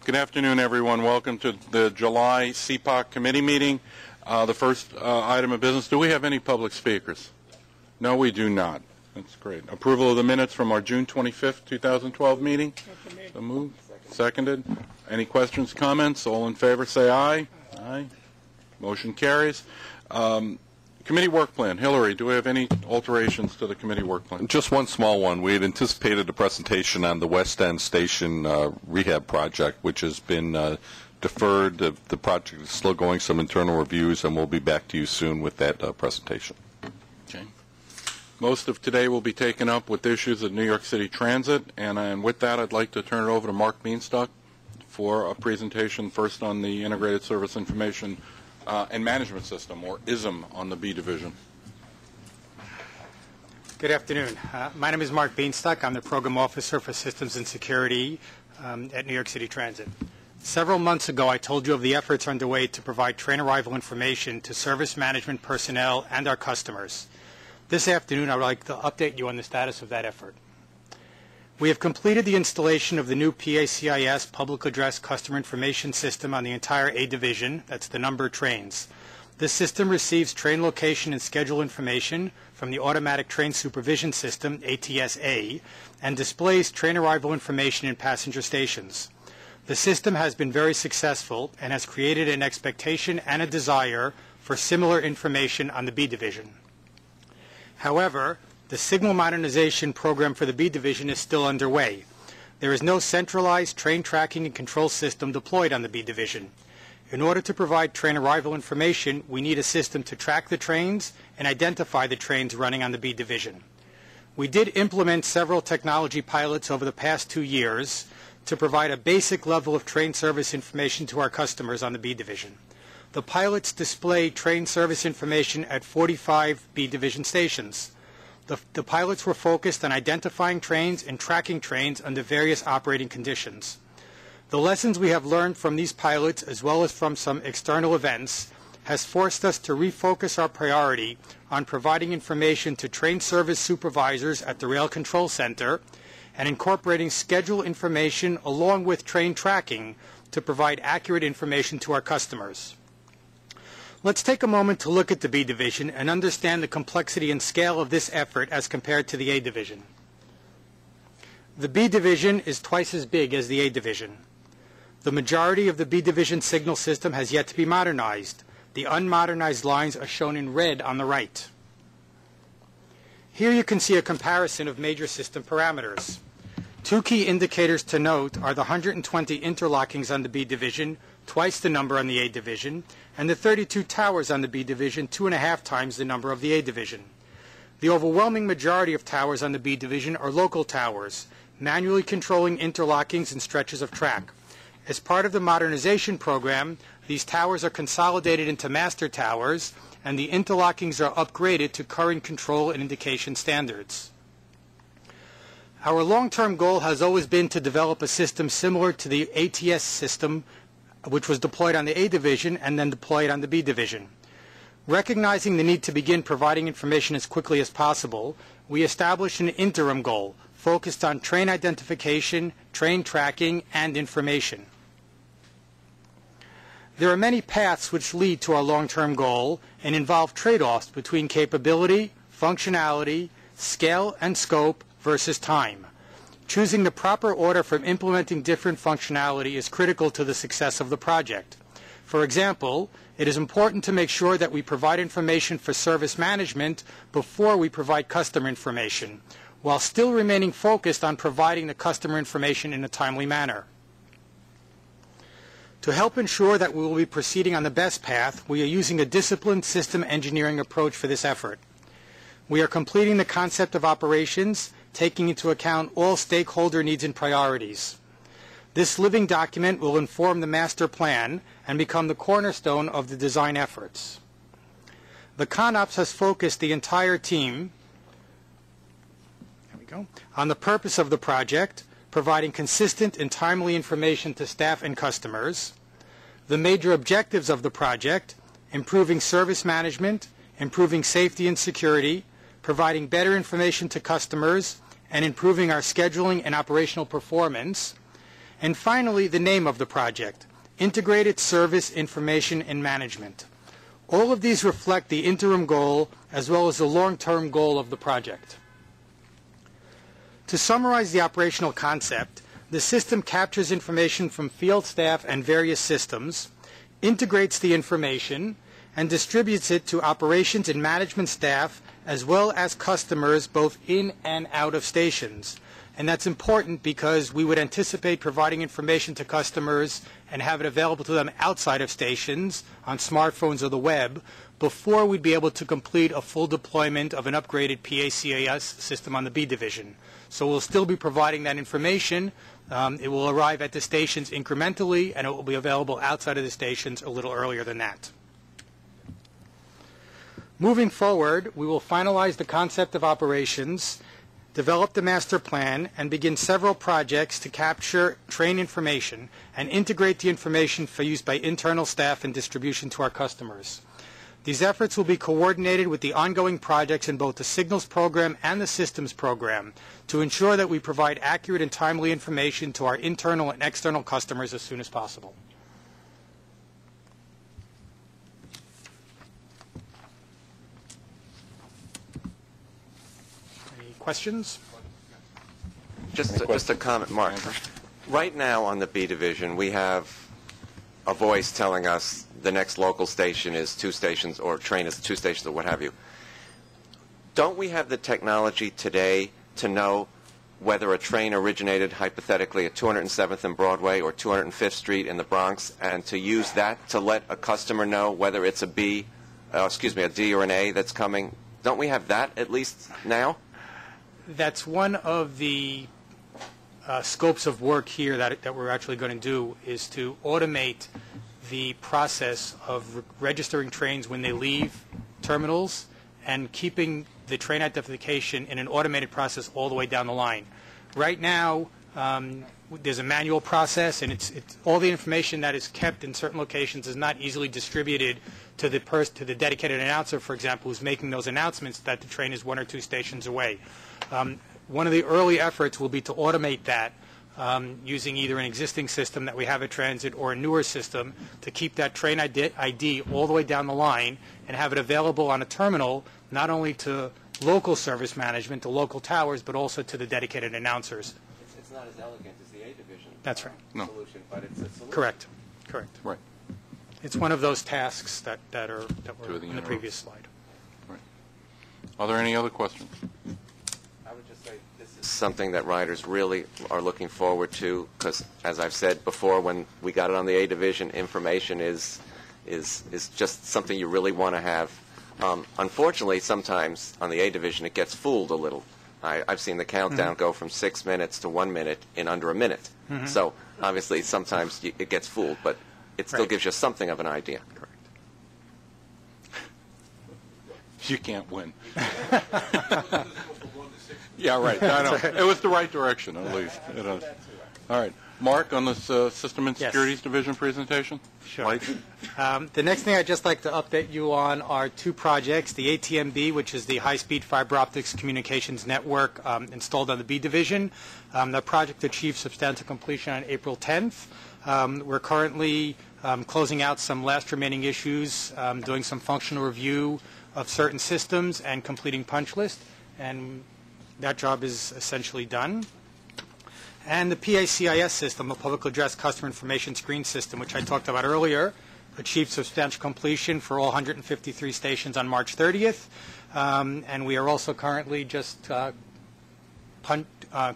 Good afternoon, everyone. Welcome to the July CPOC committee meeting. The first item of business, do we have any public speakers? No, we do not. That's great. Approval of the minutes from our June 25th, 2012 meeting. So moved. Seconded. Any questions, comments? All in favor say aye. Aye. Motion carries. Committee work plan. Hillary, do we have any alterations to the committee work plan? Just one small one. We had anticipated a presentation on the West End Station rehab project, which has been deferred. The project is still going some internal reviews, and we'll be back to you soon with that presentation. Okay. Most of today will be taken up with issues of New York City Transit, and with that, I'd like to turn it over to Mark Beanstalk for a presentation first on the Integrated Service Information and Management System, or ISM, on the B Division. Good afternoon. My name is Mark Beanstalk. I'm the Program Officer for Systems and Security at New York City Transit. Several months ago, I told you of the efforts underway to provide train arrival information to service management personnel and our customers. This afternoon, I would like to update you on the status of that effort. We have completed the installation of the new PACIS Public Address Customer Information System on the entire A Division. That's the number of trains. This system receives train location and schedule information from the Automatic Train Supervision System, ATSA, and displays train arrival information in passenger stations. The system has been very successful and has created an expectation and a desire for similar information on the B Division. However, the signal modernization program for the B Division is still underway. There is no centralized train tracking and control system deployed on the B Division. In order to provide train arrival information, we need a system to track the trains and identify the trains running on the B Division. We did implement several technology pilots over the past 2 years to provide a basic level of train service information to our customers on the B Division. The pilots display train service information at 45 B Division stations. The pilots were focused on identifying trains and tracking trains under various operating conditions. The lessons we have learned from these pilots, as well as from some external events, has forced us to refocus our priority on providing information to train service supervisors at the Rail Control Center and incorporating schedule information along with train tracking to provide accurate information to our customers. Let's take a moment to look at the B Division and understand the complexity and scale of this effort as compared to the A Division. The B Division is twice as big as the A Division. The majority of the B Division signal system has yet to be modernized. The unmodernized lines are shown in red on the right. Here you can see a comparison of major system parameters. Two key indicators to note are the 120 interlockings on the B Division, twice the number on the A Division, and the 32 towers on the B Division, 2.5 times the number of the A Division. The overwhelming majority of towers on the B Division are local towers, manually controlling interlockings and stretches of track. As part of the modernization program, these towers are consolidated into master towers, and the interlockings are upgraded to current control and indication standards. Our long-term goal has always been to develop a system similar to the ATS system, which was deployed on the A Division and then deployed on the B Division. Recognizing the need to begin providing information as quickly as possible, we established an interim goal focused on train identification, train tracking, and information. There are many paths which lead to our long-term goal and involve trade-offs between capability, functionality, scale and scope versus time. Choosing the proper order for implementing different functionality is critical to the success of the project. For example, it is important to make sure that we provide information for service management before we provide customer information, while still remaining focused on providing the customer information in a timely manner. To help ensure that we will be proceeding on the best path, we are using a disciplined system engineering approach for this effort. We are completing the concept of operations, taking into account all stakeholder needs and priorities. This living document will inform the master plan and become the cornerstone of the design efforts. The ConOps has focused the entire team on the purpose of the project, providing consistent and timely information to staff and customers, the major objectives of the project, improving service management, improving safety and security, providing better information to customers, and improving our scheduling and operational performance, And finally, the name of the project, Integrated Service Information and Management. All of these reflect the interim goal as well as the long-term goal of the project. To summarize the operational concept, the system captures information from field staff and various systems, integrates the information, and distributes it to operations and management staff as well as customers both in and out of stations. And that's important because we would anticipate providing information to customers and have it available to them outside of stations on smartphones or the web before we'd be able to complete a full deployment of an upgraded PACAS system on the B division. So we'll still be providing that information. It will arrive at the stations incrementally, and it will be available outside of the stations a little earlier than that. Moving forward, we will finalize the concept of operations, develop the master plan, and begin several projects to capture train information and integrate the information for use by internal staff and distribution to our customers. These efforts will be coordinated with the ongoing projects in both the Signals program and the Systems program to ensure that we provide accurate and timely information to our internal and external customers as soon as possible. Any questions? Just a comment, Mark. Right now on the B division, we have a voice telling us the next local station is 2 stations or train is 2 stations or what have you. Don't we have the technology today to know whether a train originated hypothetically at 207th and Broadway or 205th Street in the Bronx, and to use that to let a customer know whether it's a D or an A that's coming? Don't we have that at least now? That's one of the scopes of work here that we're actually going to do, is to automate the process of registering trains when they leave terminals and keeping the train identification in an automated process all the way down the line. Right now, there's a manual process, and it's all the information that is kept in certain locations is not easily distributed to the dedicated announcer, for example, who's making those announcements that the train is 1 or 2 stations away. One of the early efforts will be to automate that using either an existing system that we have at Transit or a newer system to keep that train ID all the way down the line and have it available on a terminal, not only to local service management, to local towers, but also to the dedicated announcers. It's not as elegant as the A division. That's right. Solution, but it's a solution. Correct. Right. It's one of those tasks that were in the previous slide. Right. Are there any other questions? I would just say this is something that riders really are looking forward to, because, as I've said before, when we got it on the A division, information is just something you really want to have. Unfortunately, sometimes on the A division it gets fooled a little. I've seen the countdown go from 6 minutes to 1 minute in under a minute. So obviously sometimes it gets fooled, but it still gives you something of an idea. Correct. You can't win. Yeah, right. I know. It was the right direction, at least. All right. Mark, on this System and Securities Division presentation? Sure. Lights? The next thing I'd just like to update you on are 2 projects, the ATMB, which is the high-speed fiber optics communications network installed on the B division. The project achieved substantial completion on April 10th. We're currently closing out some last remaining issues, doing some functional review of certain systems and completing punch list, and that job is essentially done. And the PACIS system, a public address customer information screen system, which I talked about earlier, achieved substantial completion for all 153 stations on March 30th. And we are also currently just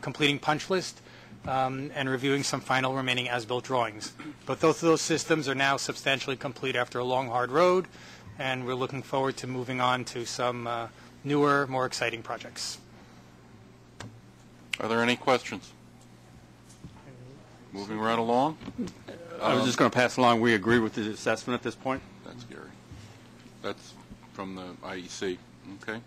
completing punch list and reviewing some final remaining as-built drawings. But both of those systems are now substantially complete after a long, hard road, and we're looking forward to moving on to some newer, more exciting projects. Are there any questions? Moving right along. I was just going to pass along, we agree with the assessment at this point. That's Gary. That's from the IEC. Okay.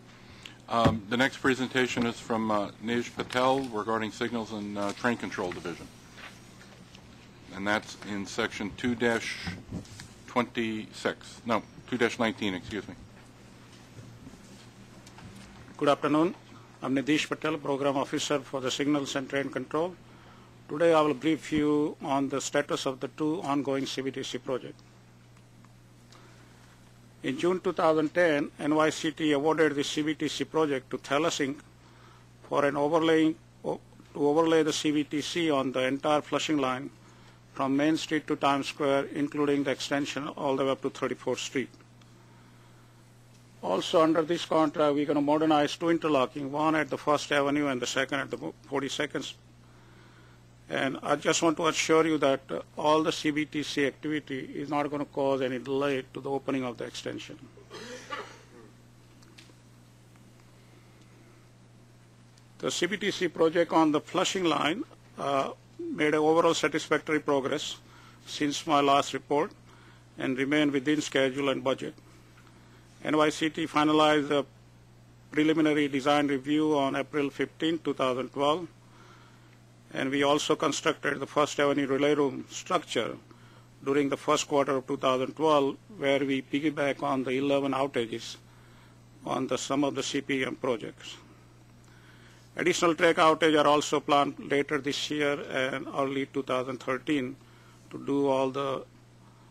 The next presentation is from Nej Patel regarding Signals and Train Control Division. And that's in section 2-19, excuse me. Good afternoon. I'm Nidesh Patel, Program Officer for the Signals and Train Control. Today I will brief you on the status of the two ongoing CBTC projects. In June 2010, NYCT awarded the CBTC project to Thales Inc. for an overlay the CBTC on the entire Flushing line from Main Street to Times Square, including the extension all the way up to 34th Street. Also, under this contract, we're going to modernize two interlocking, one at the First Avenue and the second at the 42nd. And I just want to assure you that all the CBTC activity is not going to cause any delay to the opening of the extension. The CBTC project on the Flushing line made an overall satisfactory progress since my last report and remained within schedule and budget. NYCT finalized the preliminary design review on April 15, 2012, and we also constructed the First Avenue relay room structure during the first quarter of 2012, where we piggyback on the 11 outages on some of the CPM projects. Additional track outages are also planned later this year and early 2013 to do all the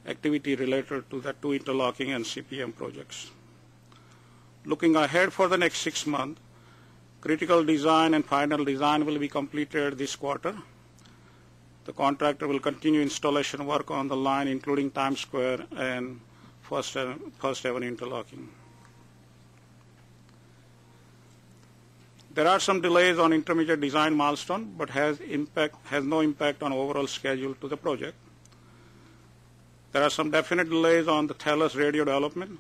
activity related to the two interlocking and CPM projects. Looking ahead for the next 6 months, critical design and final design will be completed this quarter. The contractor will continue installation work on the line, including Times Square and First Avenue interlocking. There are some delays on intermediate design milestone, but has no impact on overall schedule to the project. There are some definite delays on the Thales radio development,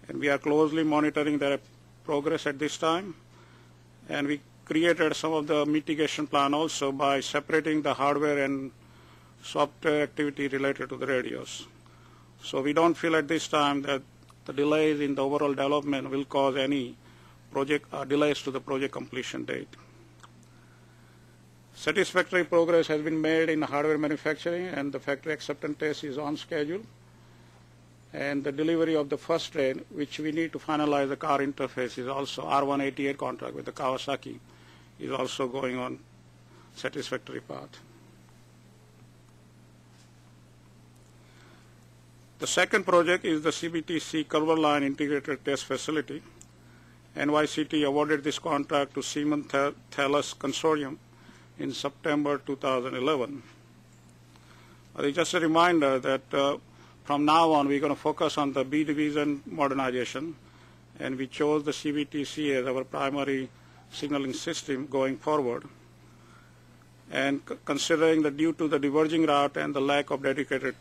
and we are closely monitoring their progress at this time. And we created some of the mitigation plan also by separating the hardware and software activity related to the radios. So we don't feel at this time that the delays in the overall development will cause any project delays to the project completion date. Satisfactory progress has been made in hardware manufacturing, and the factory acceptance test is on schedule. And the delivery of the first train, which we need to finalize the car interface, is also R188 contract with the Kawasaki, is also going on satisfactory path. The second project is the CBTC Culver Line Integrated Test Facility. NYCT awarded this contract to Siemens Thales Consortium in September 2011. Just a reminder that from now on, we're going to focus on the B division modernization, and we chose the CBTC as our primary signaling system going forward. And considering that due to the diverging route and the lack of dedicated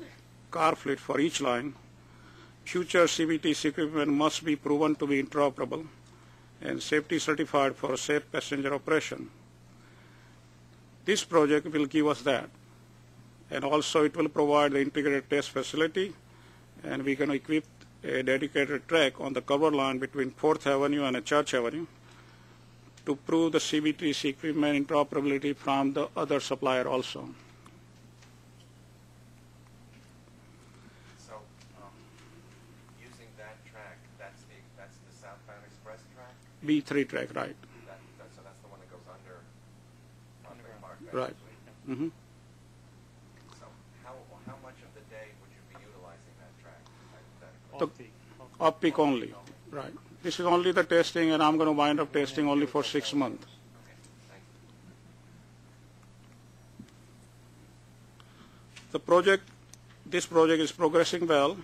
car fleet for each line, future CBTC equipment must be proven to be interoperable and safety certified for safe passenger operation. This project will give us that. And also it will provide the integrated test facility, and we're going to equip a dedicated track on the cover line between 4th Avenue and Church Avenue to prove the CBTC equipment interoperability from the other supplier also. So using that track, that's the southbound express track? B3 track, right. So that's the one that goes under Park. Right. Mm-hmm. How much of the day would you be utilizing that track? Off-peak only, right. This is only the testing, and I'm going to wind up testing only for 6 months. Okay, thank you. This project is progressing well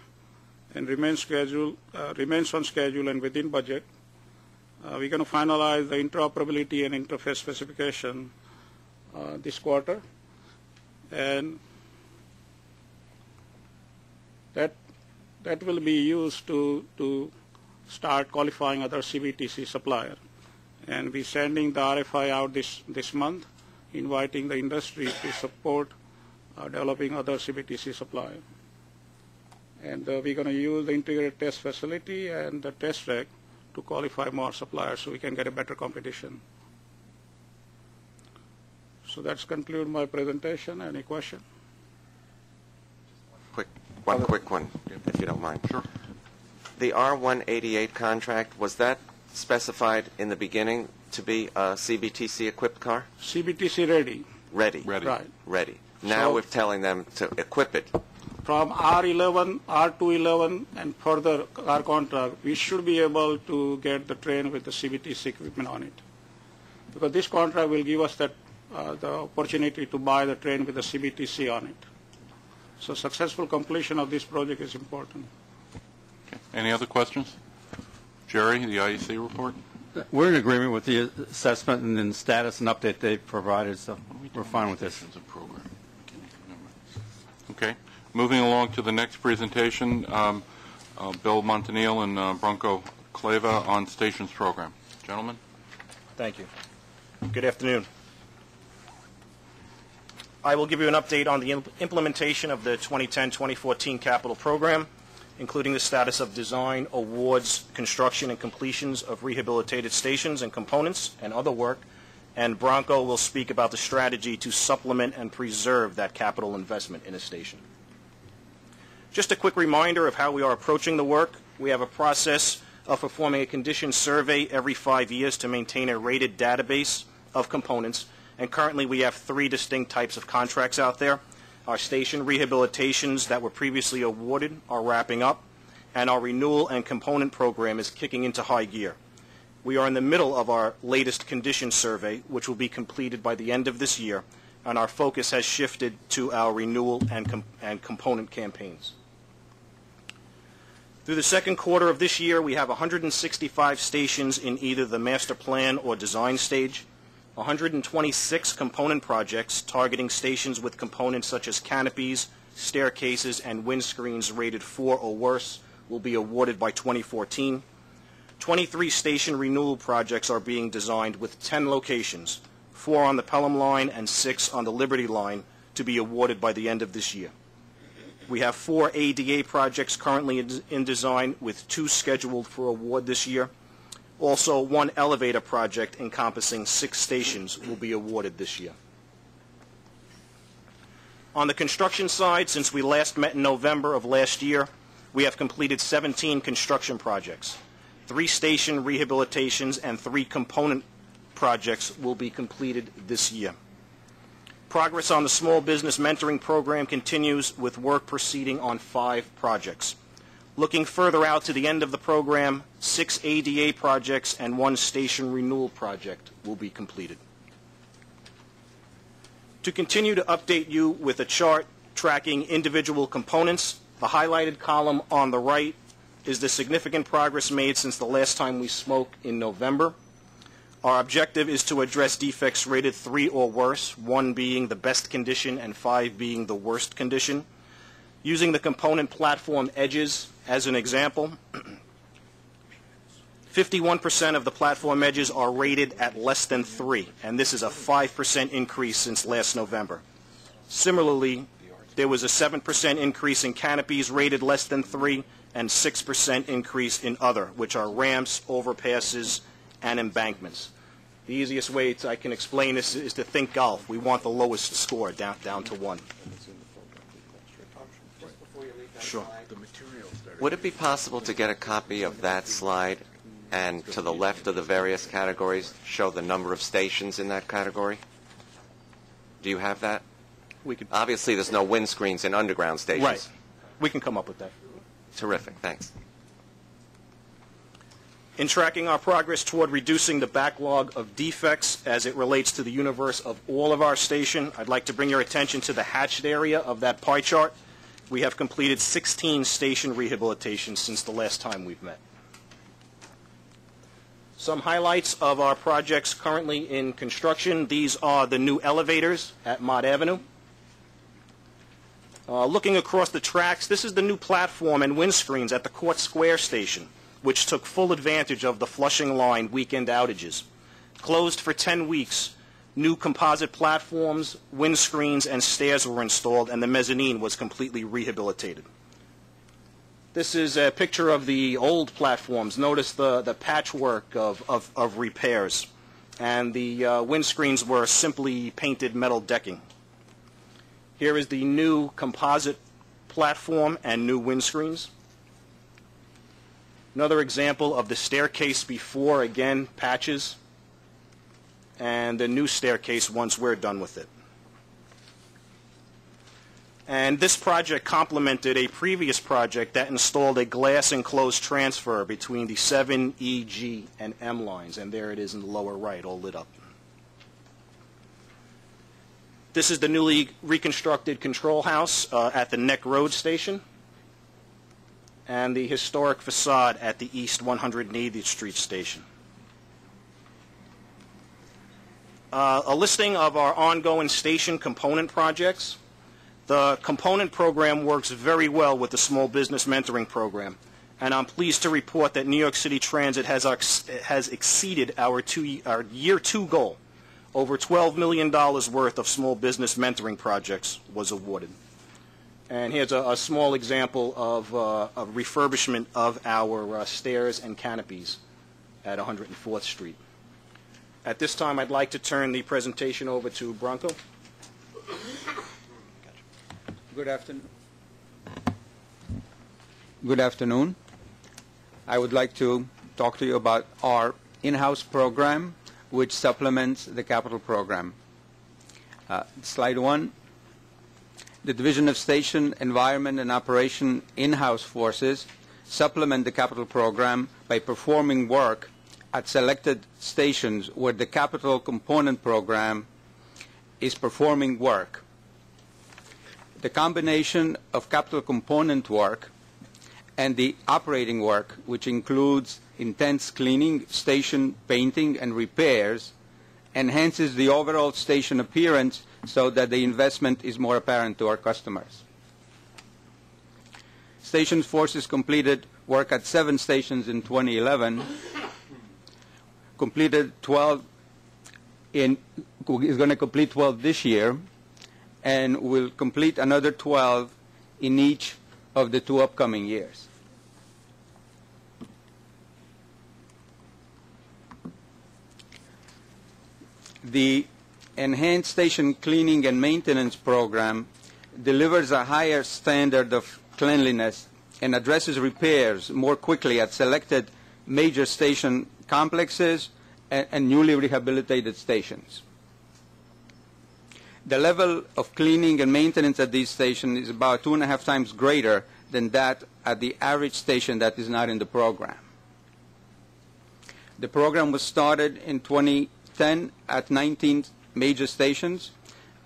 and remains on schedule and within budget. We're going to finalize the interoperability and interface specification this quarter, and that will be used to start qualifying other CBTC supplier. And we're sending the RFI out this month, inviting the industry to support developing other CBTC supplier. And we're going to use the integrated test facility and the test track to qualify more suppliers so we can get a better competition. So that's conclude my presentation. Any question? One quick one, if you don't mind. Sure. The R188 contract, was that specified in the beginning to be a CBTC-equipped car? CBTC ready. Ready. Right. Ready. Now So- we're telling them to equip it. From R11, R211, and further our contract, we should be able to get the train with the CBTC equipment on it. Because this contract will give us that the opportunity to buy the train with the CBTC on it. So successful completion of this project is important. Any other questions? Jerry, the IEC report? We're in agreement with the assessment and then status and update they provided, so we're fine with this. Okay. Moving along to the next presentation, Bill Montanil and Bronco Cleva on Stations Program. Gentlemen? Thank you. Good afternoon. I will give you an update on the implementation of the 2010-2014 capital program, including the status of design, awards, construction, and completions of rehabilitated stations and components and other work, and Bronco will speak about the strategy to supplement and preserve that capital investment in a station. Just a quick reminder of how we are approaching the work. We have a process of performing a condition survey every 5 years to maintain a rated database of components, and currently we have 3 distinct types of contracts out there. Our station rehabilitations that were previously awarded are wrapping up, and our renewal and component program is kicking into high gear. We are in the middle of our latest condition survey, which will be completed by the end of this year, and our focus has shifted to our renewal and component campaigns. Through the second quarter of this year, we have 165 stations in either the master plan or design stage, 126 component projects targeting stations with components such as canopies, staircases, and windscreens rated 4 or worse will be awarded by 2014. 23 station renewal projects are being designed with 10 locations, 4 on the Pelham line and 6 on the Liberty line, to be awarded by the end of this year. We have 4 ADA projects currently in design, with 2 scheduled for award this year. Also, 1 elevator project encompassing 6 stations will be awarded this year. On the construction side, since we last met in November of last year, we have completed 17 construction projects. 3 station rehabilitations and 3 component projects will be completed this year. Progress on the small business mentoring program continues, with work proceeding on 5 projects. Looking further out to the end of the program, 6 ADA projects and 1 station renewal project will be completed. To continue to update you with a chart tracking individual components, the highlighted column on the right is the significant progress made since the last time we spoke in November. Our objective is to address defects rated 3 or worse, 1 being the best condition and 5 being the worst condition. Using the component platform edges as an example, 51% of the platform edges are rated at less than 3, and this is a 5% increase since last November. Similarly, there was a 7% increase in canopies rated less than 3 and 6% increase in other, which are ramps, overpasses, and embankments. The easiest way I can explain this is to think golf. We want the lowest score down to 1. Sure. Would it be possible to get a copy of that slide and to the left of the various categories show the number of stations in that category? Do you have that? We could, Obviously, there's no windscreens in underground stations. right. We can come up with that. Terrific. Thanks. In tracking our progress toward reducing the backlog of defects as it relates to the universe of all of our station, I'd like to bring your attention to the hatched area of that pie chart. We have completed 16 station rehabilitations since the last time we've met. Some highlights of our projects currently in construction. These are the new elevators at Mott Avenue. Looking across the tracks, this is the new platform and windscreens at the Court Square station, which took full advantage of the Flushing Line weekend outages. Closed for 10 weeks, new composite platforms, windscreens, and stairs were installed, and the mezzanine was completely rehabilitated. This is a picture of the old platforms. Notice the patchwork of repairs, and the windscreens were simply painted metal decking. Here is the new composite platform and new windscreens. Another example of the staircase before, again, patches, and the new staircase once we're done with it. And this project complemented a previous project that installed a glass enclosed transfer between the 7, E, G, and M lines. And there it is in the lower right, all lit up. This is the newly reconstructed control house at the Neck Road station, and the historic facade at the East 180th Street station. A listing of our ongoing station component projects. The component program works very well with the Small Business Mentoring Program, and I'm pleased to report that New York City Transit has exceeded our year 2 goal. Over $12 million worth of small business mentoring projects was awarded. And here's a small example of a refurbishment of our stairs and canopies at 104th Street. At this time, I'd like to turn the presentation over to Bronco. Good afternoon. Good afternoon. I would like to talk to you about our in-house program, which supplements the capital program. Slide 1. The Division of Station, Environment, and Operation in-house forces supplement the capital program by performing work at selected stations where the capital component program is performing work. The combination of capital component work and the operating work, which includes intense cleaning, station painting, and repairs, enhances the overall station appearance so that the investment is more apparent to our customers. Stations Forces completed work at 7 stations in 2011, completed 12 is going to complete 12 this year, and will complete another 12 in each of the 2 upcoming years. The Enhanced Station Cleaning and Maintenance Program delivers a higher standard of cleanliness and addresses repairs more quickly at selected major station complexes and newly rehabilitated stations. The level of cleaning and maintenance at these stations is about 2.5 times greater than that at the average station that is not in the program. The program was started in 2010 at 19 major stations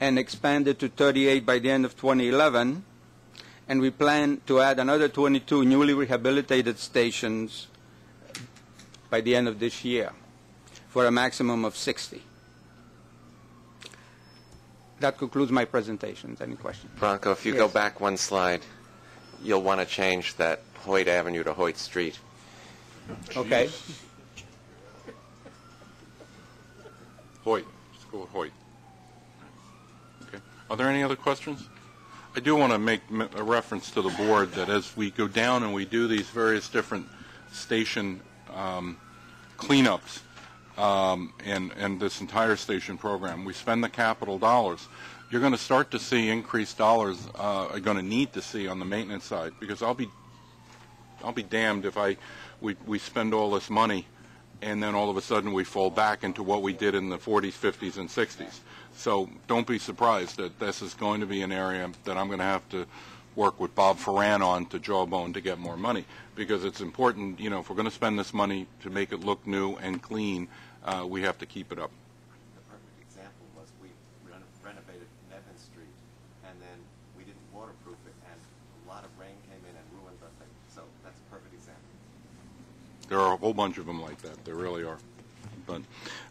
and expanded to 38 by the end of 2011, and we plan to add another 22 newly rehabilitated stations by the end of this year for a maximum of 60. That concludes my presentation. Any questions? Bronco, if you go back 1 slide, you'll want to change that Hoyt Avenue to Hoyt Street. Okay. Hoyt. Let's go with Hoyt. Okay. Are there any other questions? I do want to make a reference to the board that as we go down and we do these various different station cleanups and this entire station program, we spend the capital dollars. You're going to start to see increased dollars are going to need to see on the maintenance side, because I'll be damned if we spend all this money and then all of a sudden we fall back into what we did in the 40s, 50s, and 60s. So don't be surprised that this is going to be an area that I'm going to have to work with Bob Ferran on to jawbone to get more money, because it's important, you know, if we're going to spend this money to make it look new and clean, we have to keep it up. The perfect example was we renovated Nevin Street, and then we didn't waterproof it, and a lot of rain came in and ruined the thing. So that's a perfect example. There are a whole bunch of them like that. There really are. But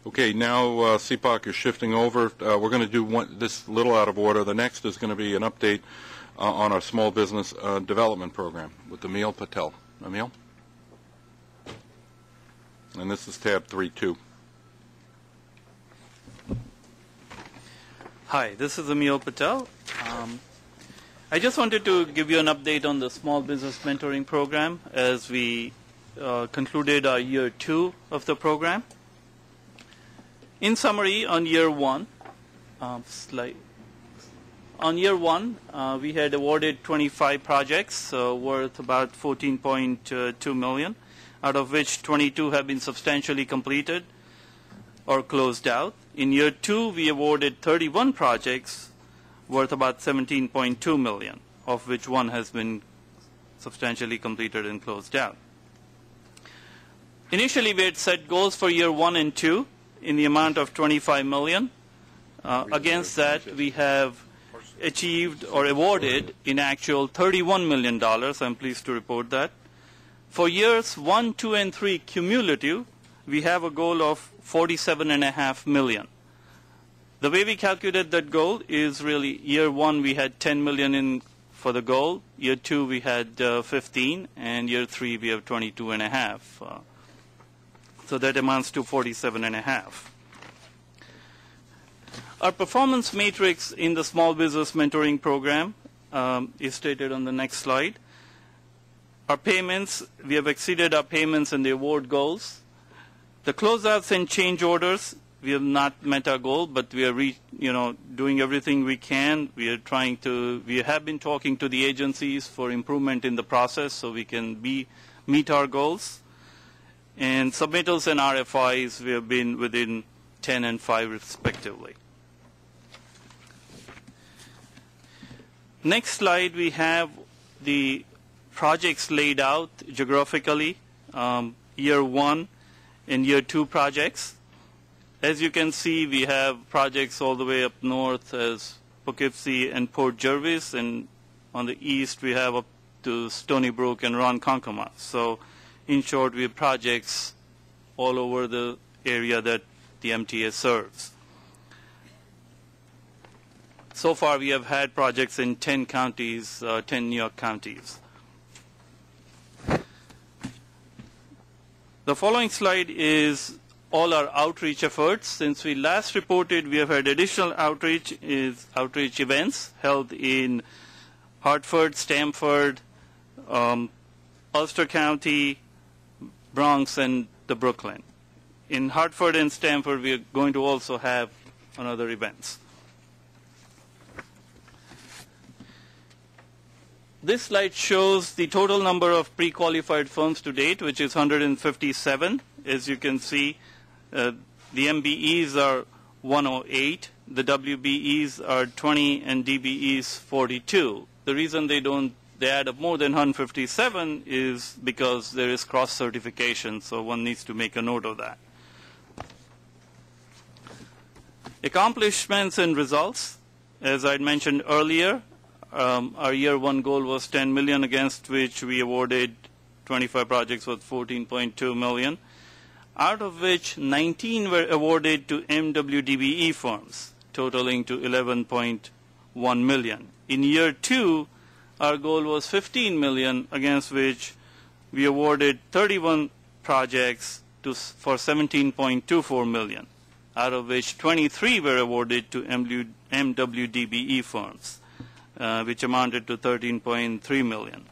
okay, now CPOC is shifting over. We're going to do this little out of order. The next is going to be an update on our small business development program with Emil Patel. Emil? And this is tab 3.2. Hi, this is Emil Patel. I just wanted to give you an update on the small business mentoring program as we concluded our year 2 of the program. In summary, on year 1, we had awarded 25 projects worth about $14.2 million, out of which 22 have been substantially completed or closed out. In year 2, we awarded 31 projects worth about $17.2 million, of which one has been substantially completed and closed out. Initially, we had set goals for year 1 and 2 in the amount of $25 million. Against that, we have achieved or awarded in actual $31 million. I'm pleased to report that. For years 1, 2, and 3 cumulative, we have a goal of $47.5 million. The way we calculate that goal is really year 1 we had $10 million in for the goal, year 2 we had 15, and year 3 we have 22.5. So that amounts to 47.5. Our performance matrix in the small business mentoring program is stated on the next slide. Our payments, we have exceeded our payments and the award goals. The closeouts and change orders, we have not met our goal, but we are doing everything we can. We have been talking to the agencies for improvement in the process so we can meet our goals. And submittals and RFIs, we have been within 10 and 5 respectively. Next slide, we have the projects laid out geographically, year 1 and year 2 projects. As you can see, we have projects all the way up north as Poughkeepsie and Port Jervis, and on the east we have up to Stony Brook and Ronkonkoma. So in short, we have projects all over the area that the MTA serves. So far, we have had projects in 10 counties, 10 New York counties. The following slide is all our outreach efforts. Since we last reported, we have had additional outreach events held in Hartford, Stamford, Ulster County, Bronx, and the Brooklyn. In Hartford and Stamford, we are going to also have another events. This slide shows the total number of pre-qualified firms to date, which is 157. As you can see, the MBEs are 108, the WBEs are 20, and DBEs 42. The reason they add up more than 157 is because there is cross-certification, so one needs to make a note of that. Accomplishments and results. As I mentioned earlier, our year 1 goal was $10 million, against which we awarded 25 projects worth $14.2 million, out of which 19 were awarded to MWDBE firms, totaling to $11.1 million. In year 2, our goal was $15 million, against which we awarded 31 projects for $17.24 million, out of which 23 were awarded to MWDBE firms, which amounted to $13.3 million.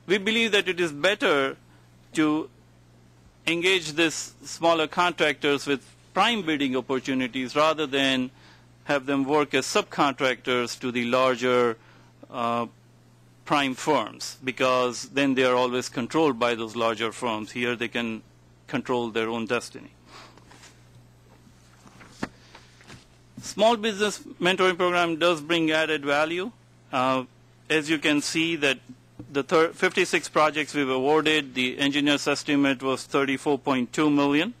We believe that it is better to engage these smaller contractors with prime bidding opportunities rather than have them work as subcontractors to the larger prime firms, because then they are always controlled by those larger firms. Here they can control their own destiny. Small business mentoring program does bring added value. As you can see, that the 56 projects we've awarded, the engineer's estimate was $34.2 million.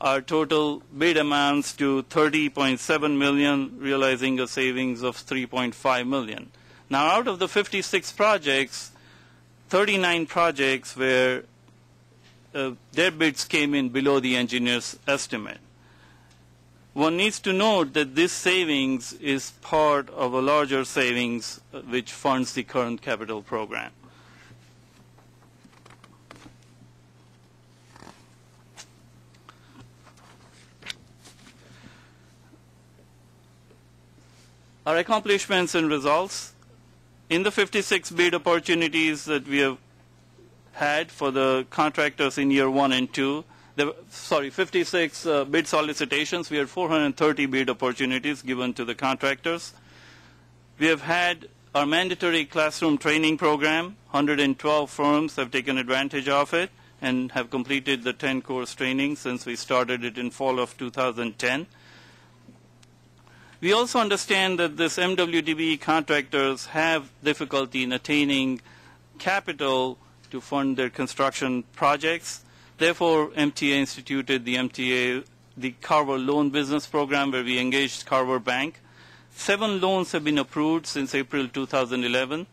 Our total bid amounts to $30.7 million, realizing a savings of $3.5 million. Now, out of the 56 projects, 39 projects where their bids came in below the engineer's estimate. One needs to note that this savings is part of a larger savings which funds the current capital program. Our accomplishments and results. In the 56 bid opportunities that we have had for the contractors in year 1 and 2, 56 bid solicitations. We had 430 bid opportunities given to the contractors. We have had our mandatory classroom training program. 112 firms have taken advantage of it and have completed the 10-course training since we started it in fall of 2010. We also understand that this MWDB contractors have difficulty in attaining capital to fund their construction projects. Therefore, MTA instituted the Carver Loan Business Program, where we engaged Carver Bank. 7 loans have been approved since April 2011,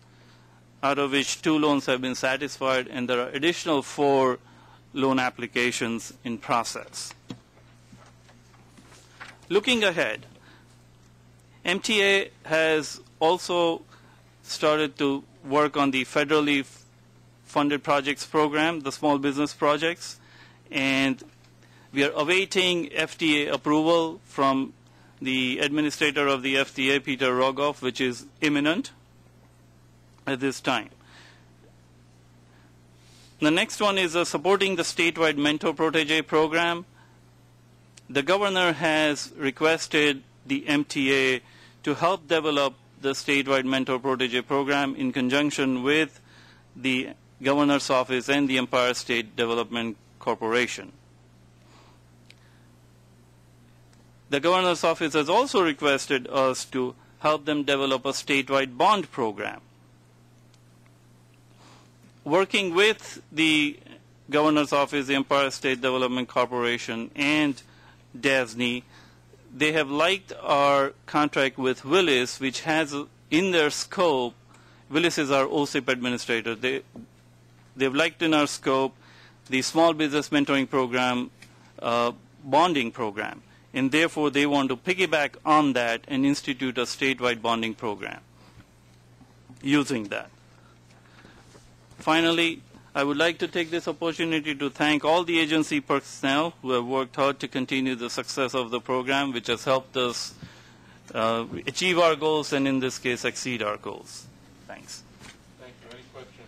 out of which 2 loans have been satisfied, and there are additional 4 loan applications in process. Looking ahead, MTA has also started to work on the federally funded projects program, the small business projects, and we are awaiting FDA approval from the administrator of the FDA, Peter Rogoff, which is imminent at this time. The next one is supporting the statewide mentor protege program. The governor has requested the MTA to help develop the statewide mentor protege program in conjunction with the governor's office and the Empire State Development Corporation. The governor's office has also requested us to help them develop a statewide bond program. Working with the governor's office, the Empire State Development Corporation, and DASNY, they have liked our contract with Willis, which has in their scope, Willis is our OSIP administrator. They've liked in our scope the small business mentoring program, bonding program, and therefore they want to piggyback on that and institute a statewide bonding program using that. Finally, I would like to take this opportunity to thank all the agency personnel who have worked hard to continue the success of the program, which has helped us achieve our goals and in this case exceed our goals. Thanks. Thank you. Any questions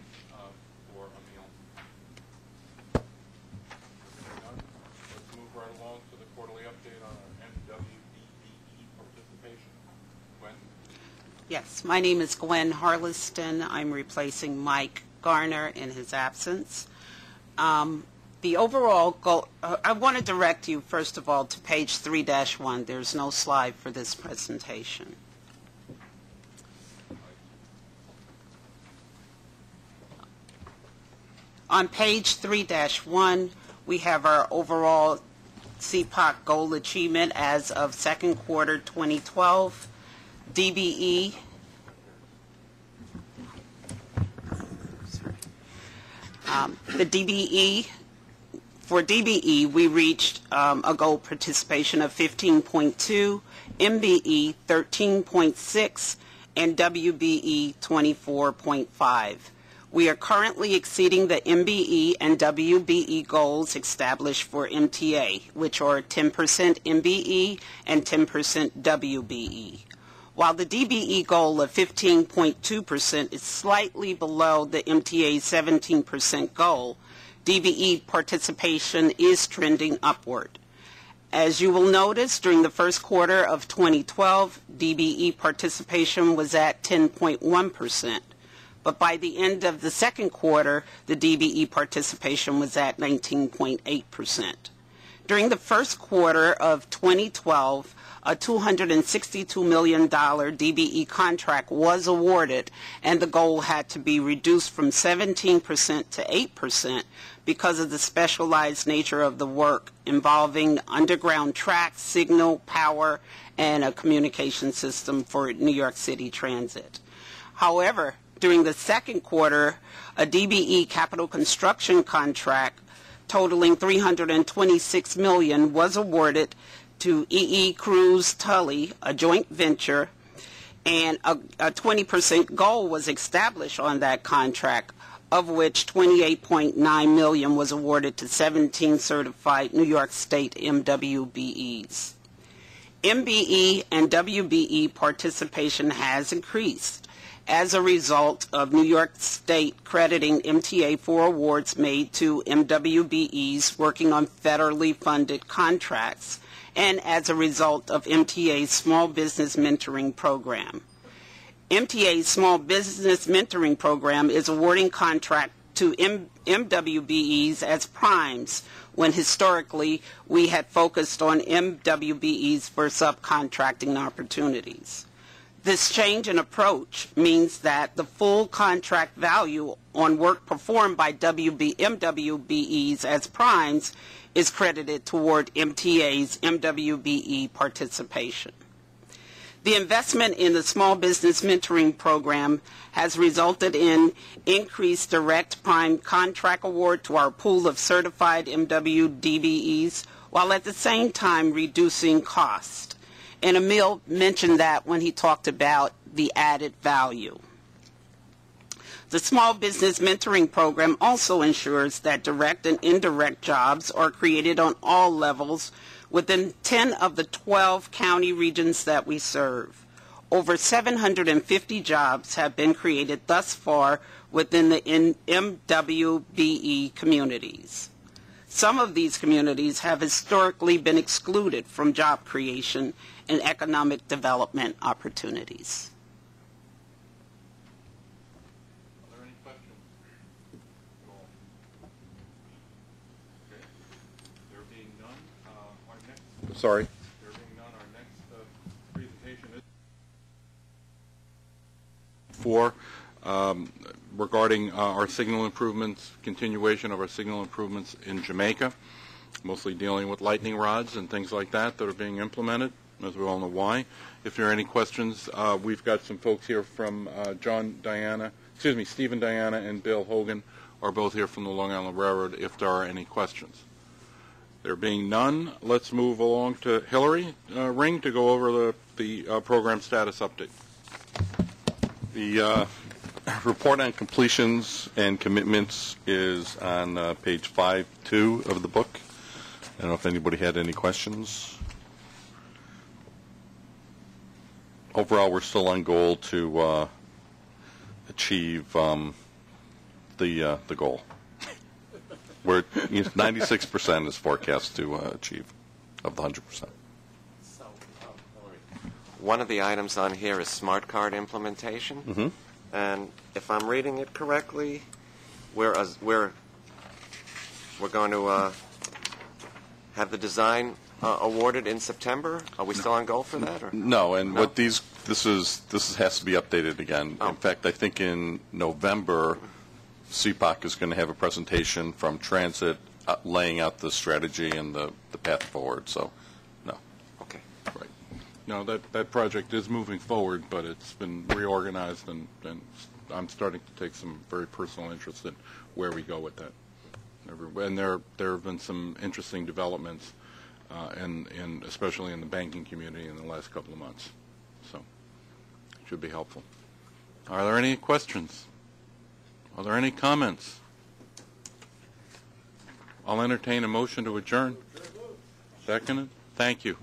for Emil? None? Let's move right along to the quarterly update on our MWDBE participation. Gwen? Yes, my name is Gwen Harleston. I'm replacing Mike Garner in his absence. The overall goal, I want to direct you first of all to page 3-1. There's no slide for this presentation. On page 3-1, we have our overall CPOC goal achievement as of second quarter 2012. DBE, the DBE, for DBE, we reached a goal participation of 15.2, MBE 13.6, and WBE 24.5. We are currently exceeding the MBE and WBE goals established for MTA, which are 10% MBE and 10% WBE. While the DBE goal of 15.2% is slightly below the MTA's 17% goal, DBE participation is trending upward. As you will notice, during the first quarter of 2012, DBE participation was at 10.1%. But by the end of the second quarter, the DBE participation was at 19.8%. During the first quarter of 2012, a $262 million DBE contract was awarded, and the goal had to be reduced from 17% to 8% because of the specialized nature of the work involving underground track, signal, power, and a communication system for New York City Transit. However, during the second quarter, a DBE capital construction contract totaling $326 million was awarded to EE Cruz Tully, a joint venture, and a 20% goal was established on that contract, of which $28.9 million was awarded to 17 certified New York State MWBEs. MBE and WBE participation has increased as a result of New York State crediting MTA for awards made to MWBEs working on federally funded contracts, and as a result of MTA's Small Business Mentoring Program. MTA's Small Business Mentoring Program is awarding contract to MWBEs as primes, when historically we had focused on MWBEs for subcontracting opportunities. This change in approach means that the full contract value on work performed by MWBEs as primes is credited toward MTA's MWBE participation. The investment in the Small Business Mentoring Program has resulted in increased direct prime contract award to our pool of certified MWDBEs, while at the same time reducing cost. And Emil mentioned that when he talked about the added value. The Small Business Mentoring Program also ensures that direct and indirect jobs are created on all levels within 10 of the 12 county regions that we serve. Over 750 jobs have been created thus far within the MWBE communities. Some of these communities have historically been excluded from job creation and economic development opportunities. Are there any questions? Okay. There being none, our next presentation is regarding our signal improvements, continuation of our signal improvements in Jamaica, mostly dealing with lightning rods and things like that that are being implemented, as we all know why. If there are any questions, we've got some folks here from Stephen Diana, and Bill Hogan are both here from the Long Island Railroad if there are any questions. There being none, let's move along to Hillary Ring to go over the program status update. The report on completions and commitments is on page 5.2 of the book. I don't know if anybody had any questions. Overall, we're still on goal to achieve the goal. We're 96% is forecast to achieve of the 100%. One of the items on here is smart card implementation. Mm-hmm. And if I'm reading it correctly, we're going to have the design awarded in September. Are we still on goal for that? Or? No, and No? what this has to be updated again. Oh. In fact, I think in November, CPOC is going to have a presentation from Transit laying out the strategy and the path forward. So, no. Okay. Right. No, that project is moving forward, but it's been reorganized, and I'm starting to take some very personal interest in where we go with that. And there have been some interesting developments, and especially in the banking community in the last couple of months. So it should be helpful. Are there any questions? Are there any comments? I'll entertain a motion to adjourn. Seconded. Thank you.